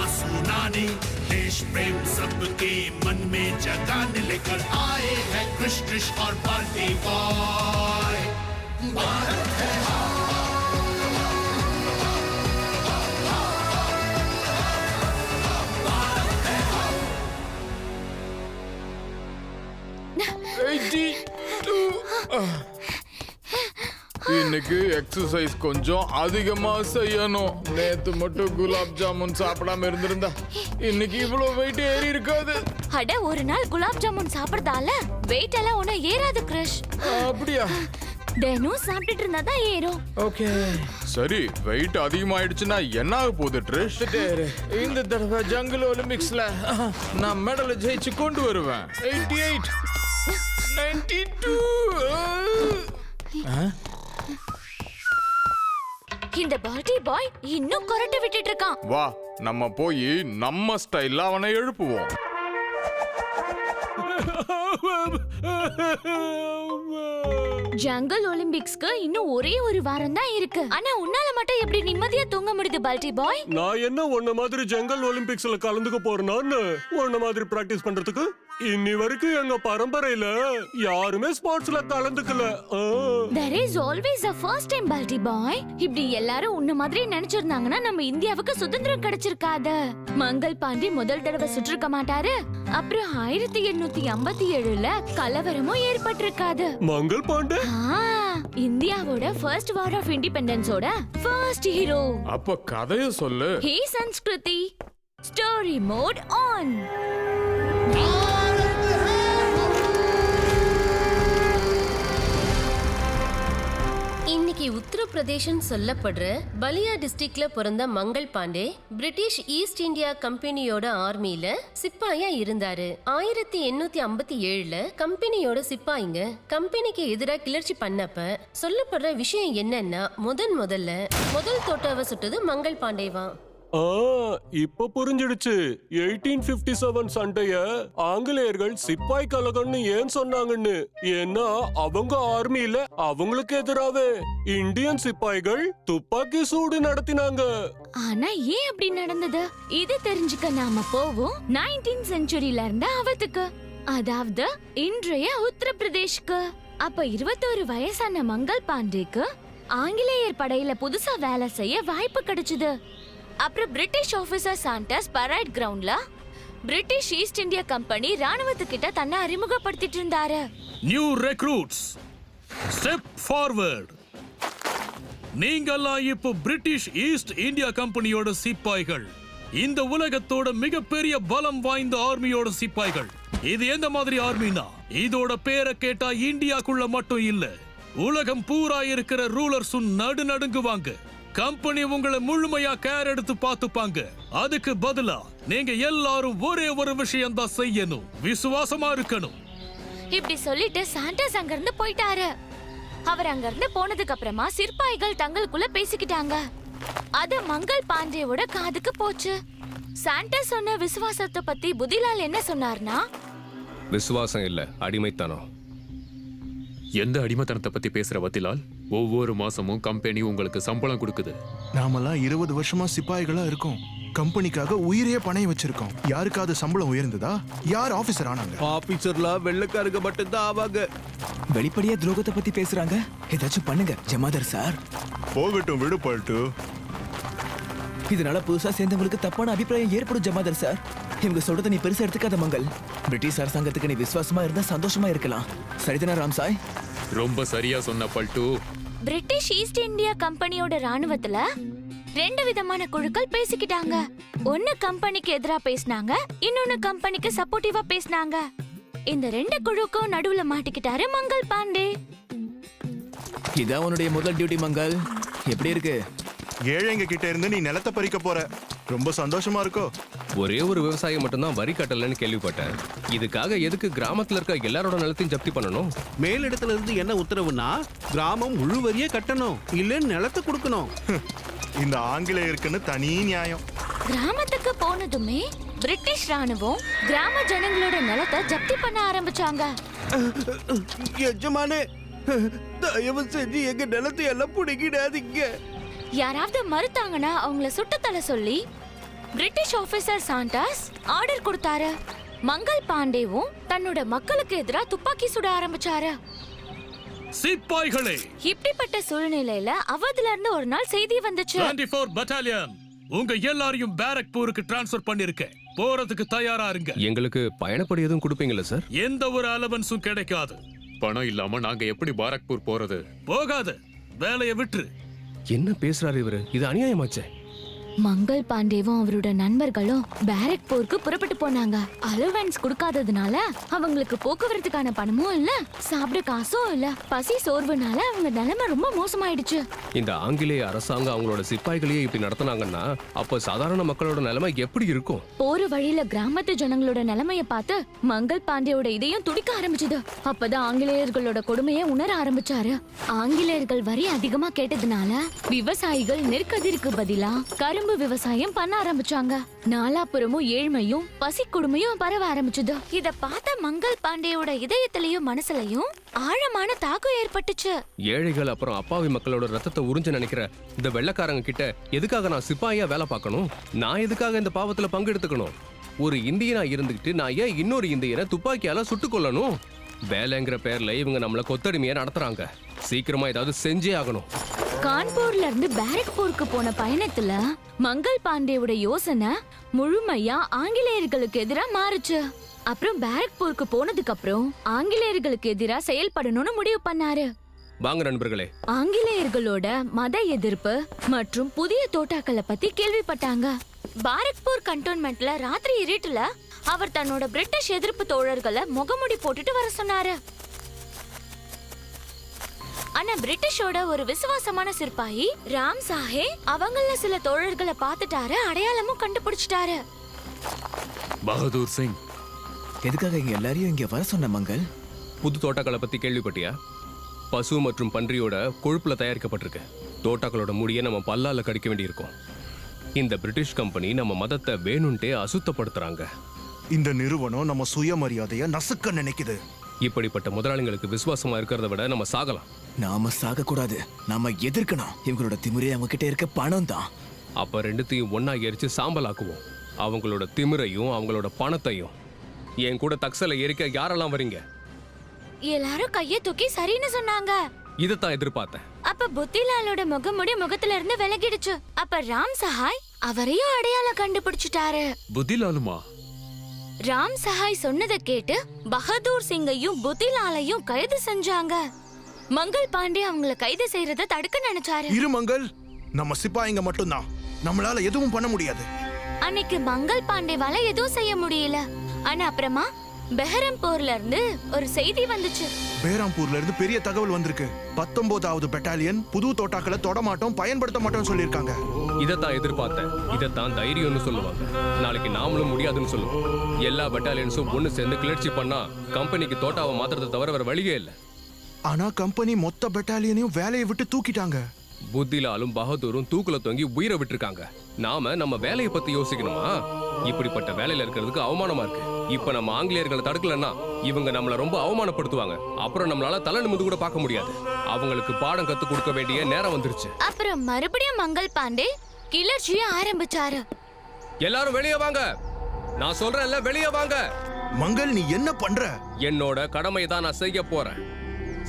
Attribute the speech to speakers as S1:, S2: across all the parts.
S1: आंसू नाने देश प्रेम सबके मन में जगाने लेकर आए हैं कृष और बाल्टी बॉय। भारत है
S2: இன்னைக்கு எக்ஸசைஸ் கொஞ்சம் அதிகமா செய்யணும். நேத்து மட்டும் குலாப் ஜாமுன் சாப்பிடாம இருந்திருந்தா இன்னைக்கு இவ்வளவு வெயிட் ஏறி இருக்காது.
S3: அட ஒரு நாள் குலாப் ஜாமுன் சாப்பிடுறதால வெயிட் எல்லாம் ஒன்னும் ஏறாது கிருஷ்.
S2: அப்படியா?
S3: தினம் சாப்பிட்டுட்டு இருந்தா தான் ஏறும்.
S2: ஓகே சரி, வெயிட் அதிகமாயிடுச்சுன்னா என்ன ஆக போகுது ட்ரிஷ்? இந்த தடவை ஜங்கிள் ஒலிம்பிக்ஸ்ல நான் மெடலை ஜெயிச்சு கொண்டு வருவேன். 88 92
S3: இந்த பால்டி பாய் இன்னும் கொரட்ட விட்டுட்டு இருக்கான்.
S2: வா நம்ம போய் நம்ம ஸ்டைல்ல அவனை எழுப்புவோம்.
S3: ஜங்கல் ஒலிம்பிக்ஸ்க்கு இன்னும் ஒரே ஒரு வாரம் தான் இருக்கு. ஆனா உன்னால மட்டும் எப்படி நிம்மதியா தூங்க முடியுது பால்டி பாய்?
S4: நான் என்ன உன்ன மாதிரி ஜங்கல் ஒலிம்பிக்ஸ்ல கலந்துக்க போறேன்னு உன்ன மாதிரி பிராக்டிஸ் பண்றதுக்கு இன்னி வரைக்கும் எங்க பரம்பரையில யாருமே ஸ்போர்ட்ஸ்ல கலந்துக்கல.
S3: There is always a first time Balti பாய். இப்படி எல்லாரும் உன்ன மாதிரி நினைச்சிருந்தாங்கன்னா நம்ம இந்தியாவுக்கு சுதந்திரம் கிடைச்சிருக்காது. மங்கள் பாண்டி முதல் தடவை சுற்றிருக்க மாட்டாரு. அப்புறம் 1857ல கலவரமும் ஏற்பட்டிருக்காது.
S4: மங்கள் பாண்டே
S3: இந்தியாவோட ஃபர்ஸ்ட் வார் ஆஃப் இண்டிபெண்டன்ஸோட ஃபர்ஸ்ட் ஹீரோ.
S2: அப்ப கதைய சொல்லு.
S3: Hey Sanskriti, story mode on.
S5: இன்னைக்கு உத்தரப்பிரதேசம் சொல்லப்படுற பலியா டிஸ்ட்ரிக்ட்ல பிறந்த Mangal Pandey British East India கம்பெனியோட ஆர்மியில சிப்பாயா இருந்தாரு. 1857ல கம்பெனியோட சிப்பாயிங்க கம்பெனிக்கு எதிராக கிளர்ச்சி பண்ணப்ப சொல்லப்படுற விஷயம் என்னன்னா முதல் தோட்டாவை சுட்டது மங்கள் பாண்டேவா.
S4: இப்ப புரிஞ்சிடுச்சு. 1857 சண்டைய ஆங்கிலேயர்கள் சிப்பாய் கலகம்னு ஏன் சொன்னாங்கன்னு. ஏன்னா அவங்க ஆர்மியில அவங்களுக்கு எதிராவே இந்தியன் சிப்பாய்கள் துப்பாக்கி சூடு நடத்தினாங்க.
S3: ஆனா ஏன் அப்படி நடந்தது? இது தெரிஞ்சுக்க நாம போவோம் 19th செஞ்சுரியில இருந்த அவத்துக்கு, அதாவது இன்றைய உத்தரப்பிரதேஷ்க்கு. அப்ப 21 வயசான மங்கள் பாண்டேக்கு ஆங்கிலேயர் படையில புதுசா வேலை செய்ய வாய்ப்பு கிடைச்சது. அப்புறம் பிரிட்டிஷ் ஆபீசர் சாண்டர்ஸ் பரேட் கிரவுண்ட்ல பிரிட்டிஷ் ஈஸ்ட் இந்தியா கம்பெனி ராணுவத்துக்கிட்ட தன்னை அறிமுகப்படுத்திட்டு இருந்தாரு.
S1: New recruits step forward. நீங்கெல்லாம் இப்போ பிரிட்டிஷ் ஈஸ்ட் இந்தியா கம்பெனியோட சிப்பாய்கள். இந்த உலகத்தோட மிகப்பெரிய பலம் வாய்ந்த ஆர்மியோட சிப்பாய்கள். இது எந்த மாதிரி ஆர்மினா, இதோட பேரை கேட்டா இந்தியாக்குள்ள மட்டும் இல்ல, உலகம் பூரா இருக்கிற ரூலர்ஸும் நடுநடுங்குவாங்க. கம்பெனி உங்களை முழுமையா கேர் எடுத்து பாத்துப்பாங்க. அதுக்கு பதிலா நீங்க எல்லாரும் ஒரே ஒரு விஷயம் தான் செய்யணும், விசுவாசமா இருக்கணும்.
S3: இப்படி சொல்லிட்டு சாண்டர்ஸ் அங்க இருந்து போயிட்டாரு. அவர் அங்க இருந்து போனதுக்கு அப்புறமா சிற்பாய்கள் தங்களுக்குள்ள பேசிக்கிட்டாங்க. அது மங்கள் பாண்டேவோட காதுக்கு போச்சு. சாண்டர்ஸ் சொன்ன விசுவாசத்தை பத்தி புதிலால் என்ன சொன்னார்னா,
S6: விசுவாசம் இல்ல, அடிமைத்தனம்.
S7: எந்த அடிமைத்தனத்தை பத்தி பேசுற வத்திலால்? ஒவ்வொரு மாசமும் கம்பெனி உங்களுக்கு சம்பளம் கொடுக்குது.
S8: நாமெல்லாம் 20 வருஷமா சிப்பாய்களா இருக்கோம். கம்பெனிக்காக உயிரையே பணைய வச்சிருக்கோம். யாருக்காவது சம்பளம் உயர்ந்ததா? யார் ஆபீசர் ஆனாங்க?
S9: ஆபீசர்லாம் வெள்ளக்காரங்க மட்டும்தான் ஆவாங்க.
S10: வெளிப்படையா துரோகத்தை பத்தி பேசுறாங்க. ஏதாச்சும் பண்ணுங்க ஜமாதார் சார்.
S8: போகட்டும் விடு பால்ட்டு.
S10: இதனால புதுசா சேர்ந்தவங்களுக்கு தப்பான அபிப்பிராயம் ஏற்படும் ஜமாதார் சார். இவங்க சொல்றத நீ பெருசா எடுத்துக்காத மங்கள். பிரிட்டிஷ் அரசாங்கத்துக்கு நீ விசுவாசமா இருந்தா சந்தோஷமா இருக்கலாம். சரிதானா ராம்சாய்?
S7: ரொம்ப சரியா சொன்ன பல்ட்டு.
S3: பிரிட்டிஷ் ஈஸ்ட் இந்தியா கம்பெனியோட ராணுவத்துல 2 விதமான குழுக்கள் பேசிக்கிட்டாங்க. ஒன்னு கம்பெனிக்கு எதிரா பேசினாங்க, இன்னொன்னு கம்பெனிக்கு சப்போர்ட்டிவா பேசினாங்க. இந்த 2 குழுக்கும் நடுவுல மாட்டிக்கிட்டாரு மங்கள் பாண்டே.
S10: இதான் உன்னுடைய முதல் டியூட்டி மங்கள். எப்படி இருக்கு?
S8: ஏழைங்க கிட்ட இருந்து நீ நிலத்தை பறிக்க போற. ரொம்ப சந்தோஷமா இருக்கோ?
S6: ஒரே ஒரு விவசாயி மட்டும்தான் வரி கட்டலன்னு கேள்விப்பட்டேன். இதுக்காக எதுக்கு கிராமத்துல இருக்க எல்லாரோட நிலத்தையும் ஜப்தி பண்ணணும்?
S9: மேலிடத்துல இருந்து என்ன உத்தரவுனா கிராமம் முழு வரியே கட்டணும், இல்லன்னு நிலத்தை கொடுக்கணும்.
S8: இந்த ஆங்கிலேயருக்குன்னு தனி நியாயம்.
S3: கிராமத்துக்கு போனதுமே பிரிட்டிஷ் ராணுவம் கிராம ஜனங்களோட நிலத்தை ஜப்தி பண்ண ஆரம்பிச்சாங்க.
S9: எஜமானே, தயவு செஞ்சு எங்க நிலத்தை எல்லாம் பிடிக்கிடாதீங்க.
S3: யாராவது மறுத்தாங்கன்னா அவங்கள சுட்டுத்தலை சொல்லி பிரிட்டிஷ் ஆபீசர் சாண்டாஸ் ஆர்டர் கொடுத்தாரு. மங்கள் பாண்டேவும் தன்னோட மக்களுக்கு எதிரா துப்பாக்கி சுட ஆரம்பிச்சாரு.
S1: சிப்பாய்களே,
S3: இப்படிப்பட்ட சூழ்நிலையில அவதுல இருந்து ஒரு நாள் செய்தி வந்துச்சு.
S1: 24 பட்டாலியன் உங்க எல்லாரையும் பாரக்பூருக்கு டிரான்ஸ்ஃபர் பண்ணிருக்கேன். போறதுக்கு தயாரா இருங்க.
S6: எங்களுக்கு பயணப்படி எதுவும் கொடுப்பீங்களா சார்?
S1: எந்த ஒரு அலவன்ஸும் கிடைக்காது.
S7: பணம் இல்லாம நாங்க எப்படி பாரக்பூர் போறது?
S1: போகாது, வேலையை விட்டுரு.
S6: என்ன பேசுறாரு இவரு? இது அநியாயமாச்சே.
S3: மங்கள் பாண்டேவும் அவரோட நண்பர்களும் பாரக்பூருக்கு புறப்பட்டு போனாங்க. அலவன்ஸ் கொடுக்காததுனால அவங்களுக்கு போக்குவரத்துக்கான பணமும் இல்ல, சாப்பிட காசும் இல்ல. பசி சோர்வுனால அவங்க நிலைமை ரொம்ப மோசமாயிடுச்சு.
S6: இந்த ஆங்கிலேய அரசாங்கம் அவங்களோட சிப்பாய்களையே இப்படி நடத்தினாங்கன்னா அப்ப சாதாரண மக்களோட நிலைமை எப்படி இருக்கும்?
S3: போற வழியில கிராமத்து ஜனங்களோட நிலைமைய பார்த்து மங்கள் பாண்டேயோட இதயம் துடிக்க ஆரம்பிச்சது. அப்பதான் ஆங்கிலேயர்களோட கொடுமையை உணர ஆரம்பிச்சாரு. ஆங்கிலேயர்கள் வரி அதிகமா கேட்டதுனால விவசாயிகள் நெற்கதிருக்கு பதிலா கரும்பு விவசாயம் பண்ண ஆரம்பிச்சாங்க. நாலாபுறமும் ஏழ்மையும் பசி கொடுமையும் பரவ ஆரம்பிச்சது. இத பார்த்த மங்கள் பாண்டேயோட இதயத்திலையும் மனசுலயும் ஆழமான தாக்கம் ஏற்பட்டுச்சு.
S6: ஏழைகள் அப்புறம் அப்பாவி மக்களோட ரத்தத்தை உறிஞ்சு நினைக்கிற இந்த வெள்ளக்காரங்க கிட்ட எதுக்காக நான் சிப்பாயா வேலை பார்க்கணும்? நான் எதுக்காக இந்த பாவத்துல பங்கெடுத்துக்கணும்? ஒரு இந்தியனா இருந்துகிட்டு நான் ஏன் இன்னொரு இந்தியனை துப்பாக்கியால சுட்டுக் கொல்லணும்? வேலைங்கிற பேர்ல இவங்க நம்மள கொத்தடிமையா நடத்துறாங்க. சீக்கிரமா ஏதாவது செஞ்சே ஆகணும்.
S3: கான்பூர்ல இருந்து பாரக்பூருக்கு போன பயணத்துல மங்கள் பாண்டேயோட யோசனை முழுமையா ஆங்கிலேயர்களுக்கு எதிரா மாறுச்சு. அப்புறம் பாரக்பூருக்கு போனதுக்கு அப்புறம் ஆங்கிலேயர்களுக்கு எதிரா செயல்படணும்னு முடிவு பண்ணாரு.
S6: வாங்க நண்பர்களே.
S3: ஆங்கிலேயர்களோட மத எதிர்ப்பு மற்றும் புதிய தோட்டாக்களை பத்தி கேள்விப்பட்டாங்க. பாரக்பூர் கண்டோன்மெண்ட்ல ராத்திரி இருட்டுல அவர் தன்னோட பிரிட்டிஷ் எதிர்ப்பு தோழர்களை முகமுடி போட்டுட்டு வர சொன்னாரு. ஆனா பிரிட்டிஷோட ஒரு விசுவாசமான சிற்பாயி ராம் சாஹே அவங்கள சில தோழர்களை பார்த்துட்டாரு, அடையாளமும் கண்டுபிடிச்சிட்டாரு.
S7: பகதூர் சிங்,
S10: எதுக்காக இங்க எல்லாரையும் இங்க வர சொன்ன மங்கள்?
S6: புது தோட்டாக்களை பத்தி கேள்விப்பட்டியா? பசு மற்றும் பன்றியோட கொழுப்புல தயாரிக்கப்பட்டிருக்கு. தோட்டாக்களோட முடியை நம்ம பல்லால கடிக்க வேண்டியிருக்கும். இந்த பிரிட்டிஷ் கம்பெனி நம்ம மதத்தை வேணும்ட்டே அசுத்தப்படுத்துறாங்க.
S8: இந்த நிறுவனம் நம்ம சுயமரியாதைய நசுக்க நினைக்குது.
S6: இப்படிப்பட்ட முதலாளிகளுக்கு விசுவாசமா இருக்கிறத விட நம்ம சாகலாம்.
S10: நாம சாக கூடாது, நாம எதிர்க்கணும். இவங்களோட திமிரே அவங்க கிட்ட இருக்க பணம் தான்.
S6: அப்ப ரெண்டுத்தையும் ஒன்னா எரிச்சு சாம்பல் ஆக்குவோம். அவங்களோட திமிரையும் அவங்களோட பணத்தையும். என் கூட தக்சல எரிக்க யாரெல்லாம் வரீங்க?
S3: எல்லாரும் கைய தூக்கி சரின்னு சொன்னாங்க.
S6: இதத்தான் எதிர்பார்த்தேன்.
S3: அப்ப புத்திலாலோட முகமுடி முகத்துல இருந்து விலகிடுச்சு. அப்ப ராம் சஹாய் அவரையும் அடையாளம் கண்டுபிடிச்சிட்டாரு.
S7: புத்திலாலுமா?
S3: ராம் சஹாய் சொன்னதை கேட்டு பகதூர் சிங்கையும் புத்திலாலையும் கைது செஞ்சாங்க. மங்கள் பாண்டே அவங்கள கைது செய்யறத தடுக்க நினைச்சாரு.
S8: இரு மங்கள், நம்ம சிப்பாயிங்க மட்டும்தான், நம்மளால எதுவும் பண்ண முடியாது.
S3: அன்னைக்கு மங்கள் பாண்டேவால எதுவும் செய்ய முடியல. ஆனா அப்புறமா பெஹரம்பூர்ல இருந்து ஒரு செய்தி வந்துச்சு.
S8: பேராம்பூர்ல இருந்து பெரிய தகவல் வந்திருக்கு. 19வது பெட்டாலியன் புது தோட்டாக்களை தொட மாட்டோம், பயன்படுத்த மாட்டோம் சொல்லிருக்காங்க.
S6: இதத்தான் எதிர்பார்த்தேன். இதத்தான் தைரியம்னு சொல்லுவாங்க. நாளைக்கு நாமளும் முடியாதுன்னு சொல்லுவோம். எல்லா பெட்டாலியன்ஸும் ஒண்ணு சேர்ந்து கிளர்ச்சி பண்ணா கம்பெனிக்கு தோட்டாவை மாத்துறதை தவிர வேற வழியே இல்லை.
S8: ஆனா கம்பெனி மொத்த பெட்டாலியனையும் வேலையை விட்டு தூக்கிட்டாங்க.
S6: புத்திலாலும் பகதூரும் தூக்குல தொங்கி உயிரை விட்டுருக்காங்க. நாம நம்ம வேலையை பத்தி யோசிக்கணுமா? இப்படிப்பட்ட வேலையில இருக்கிறதுக்கு அவமானமா இருக்கு. இப்ப நம்ம ஆங்கிலேயர்களை தடுக்கலன்னா இவங்க நம்மள ரொம்ப அவமானப்படுத்துவாங்க. அப்புறம் நம்மளால தலை நிமிந்து கூட பார்க்க முடியாது. அவங்களுக்கு பாடம் கத்து கொடுக்க வேண்டிய நேரம் வந்துருச்சு.
S3: அப்புறம் மறுபடியும் மங்கள் பாண்டே கிளர்ச்சியை ஆரம்பிச்சாரு.
S6: எல்லாரும் வெளியே வாங்க. நான் சொல்றேன்ல, வெளியே வாங்க.
S8: மங்கள், நீ என்ன பண்ற?
S6: என்னோட கடமையை தான் நான் செய்ய போறேன்.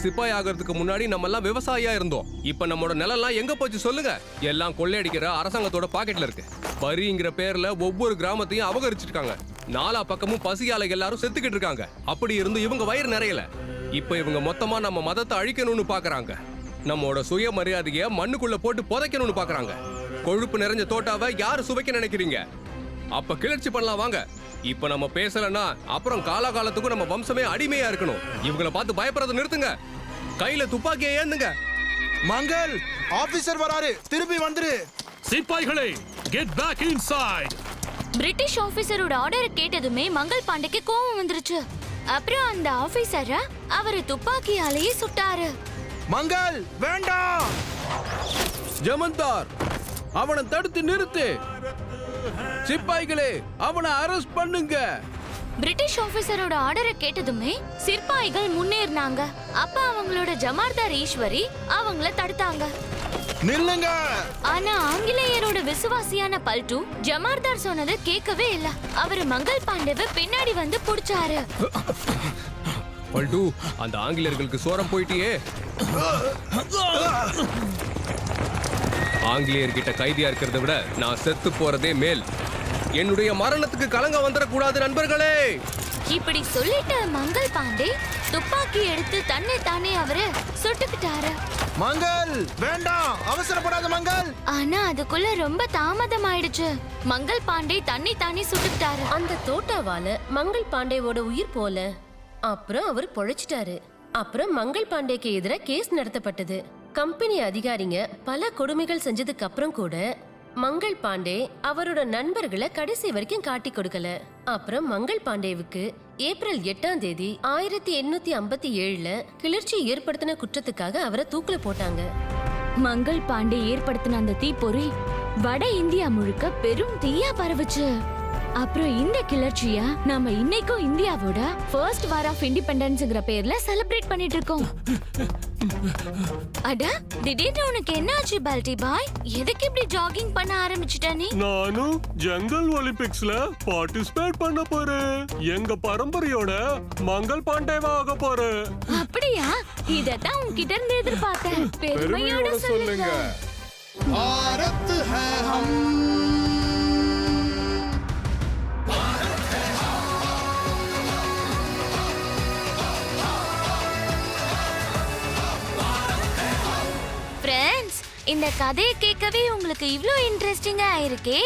S6: சிப்பாய் ஆகிறதுக்கு முன்னாடி நம்ம எல்லாம் விவசாயியா இருந்தோம். இப்ப நம்மளோட நிலம் எங்க போச்சு சொல்லுங்க? எல்லாம் கொள்ளையடிக்கிற அரசாங்கத்தோட பாக்கெட்ல இருக்கு. வரிங்கிற பேர்ல ஒவ்வொரு கிராமத்தையும் அபகரிச்சிருக்காங்க. நாலா பக்கமும் பசியால எல்லாரும் செத்துக்கிட்டு இருக்காங்க. அப்படி இருந்து இவங்க வயிறு நிறையல. இப்ப இவங்க மொத்தமா நம்ம மதத்தை அழிக்கணும்னு பாக்குறாங்க. நம்மோட சுயமரியாதைய மண்ணுக்குள்ள போட்டு புதைக்கணும்னு பாக்குறாங்க. கொழுப்பு நிறைஞ்ச தோட்டாவை யாரு சுவைக்க நினைக்கிறீங்க? அப்ப கிளர்ச்சி பண்ணலாம் வாங்க. இப்ப நம்ம பேசலன்னா அப்புறம் காலகாலத்துக்கும் நம்ம வம்சமே அடிமையா இருக்கணும். இவங்களை பார்த்து பயப்படுறத நிறுத்துங்க. கையில துப்பாக்கியை ஏந்துங்க.
S8: மங்கள், ஆபீசர் வராரு, திருப்பி வந்துரு.
S1: சிப்பாய்களே, கெட் பேக் இன்சைட்.
S3: பிரிட்டிஷ் ஆபீசரோட ஆர்டரை கேட்டதுமே மங்கள் பாண்டேக்கு கோபம் வந்துருச்சு. அப்புறம் அந்த ஆபீசரை அவரு துப்பாக்கியாலேயே சுட்டாரு.
S8: மங்கள், வேண்டாம்.
S9: ஜமந்தார், அவனை தடுத்து நிறுத்து. சிப்பாய்களே, அவனை அரெஸ்ட் பண்ணுங்க.
S3: பிரிட்டிஷ் ஆபீசரோட ஆர்டரை கேட்டதுமே சிற்பாய்கள் முன்னேறினாங்க. அப்ப அவங்களோட ஜமார்தார் ஈஸ்வரி அவங்கள தடுத்தாங்க.
S8: நில்லுங்க.
S3: ஆனா ஆங்கிலேயரோட விசுவாசியான பல்டு ஜமார்தார் சொன்னதை கேட்கவே இல்ல. அவரு மங்கள் பாண்டேவை பின்னாடி வந்து புடிச்சாரு.
S6: பல்டு, அந்த ஆங்கிலேயர்களுக்கு சோரம் போயிட்டியே. ஆங்கிலேயர்கிட்ட கைதியா இருக்கிறத விட நான் செத்து போறதே மேல். என்னுடைய மரணத்துக்கு கலங்க வந்துடக்கூடாது நண்பர்களே.
S3: இப்படி சொல்லிட்டு மங்கள் பாண்டே துப்பாக்கி எடுத்து தன்னை தானே அவரு சுட்டுக்கிட்டாரு.
S8: மங்கள் வேண்டாம், அவசரப்படாத மங்கள்.
S3: ஆனா அதுக்குள்ள ரொம்ப தாமதம் ஆயிடுச்சு. மங்கள் பாண்டே தன்னை தானே சுட்டுக்கிட்டாரு.
S5: அந்த தோட்டாவால மங்கள் பாண்டேவோட உயிர் போல. அப்புறம் அவர் பொழைச்சிட்டாரு. அப்புறம் மங்கள் பாண்டேக்கு எதிராக கேஸ் நடத்தப்பட்டது. கம்பெனி அதிகாரிங்க பல கொடுமைகள் செஞ்சதுக்கு அப்புறம் கூட மங்கள் பாண்டே அவரோட நண்பர்களை கடைசி வரைக்கும் காட்டி கொடுக்கல. அப்புறம் மங்கள் பாண்டேவுக்கு ஏப்ரல் 8ஆம் தேதி 1857ல கிளர்ச்சி ஏற்படுத்தின குற்றத்துக்காக அவரை தூக்குல போட்டாங்க.
S3: மங்கள் பாண்டே ஏற்படுத்தின அந்த தீப்பொறி வட இந்தியா முழுக்க பெரும் தீயா பரவுச்சு. அப்புறம் இந்த கிளர்ச்சியா நாம இன்னைக்கும் இந்தியாவோட ஃபர்ஸ்ட் வார் ஆஃப் இண்டிபெண்டன்ஸ்ங்கற பேர்ல செலிப்ரேட் பண்ணிட்டு இருக்கோம். அட, திடீர்னு உனக்கு என்னாச்சு பால்டி பாய்? எதுக்கு இப்படி ஜாகிங் பண்ண ஆரம்பிச்சிட்ட நீ?
S4: நானும் ஜங்கல் ஒலிம்பிக்ஸ்ல பார்ட்டிசிபேட் பண்ண போறேன். எங்க பரம்பரையோட மங்கள் பாண்டேவா ஆக போறேன்.
S3: அப்படியா? இதத்தான் உன்கிட்ட இருந்து எதிர்பார்த்தேன். பெருமையோட சொல்லுங்க.
S8: भारत है हम.
S3: ஃப்ரெண்ட்ஸ், இந்த கதையை கேட்கவே உங்களுக்கு இவ்ளோ இன்ட்ரெஸ்டிங்கா இருக்கே.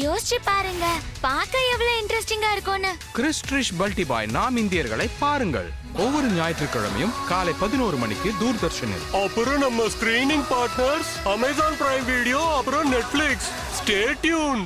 S3: யோசிச்சு பாருங்க, பார்க்க எவ்வளவு இன்ட்ரெஸ்டிங்கா இருக்கும்னு.
S2: கிறிஸ்ட்ரிஷ் பல்டிபாய் நாம் இந்தியர்களை பாருங்கள். ஒவ்வொரு ஞாயிற்றுக்கிழமையும் காலை 11 மணிக்கு தூர்தர்ஷனில்.
S4: அப்புறம் நம்ம screening partners Amazon prime video, அப்புறம் நெட்ஃபிளிக்ஸ். Stay tune.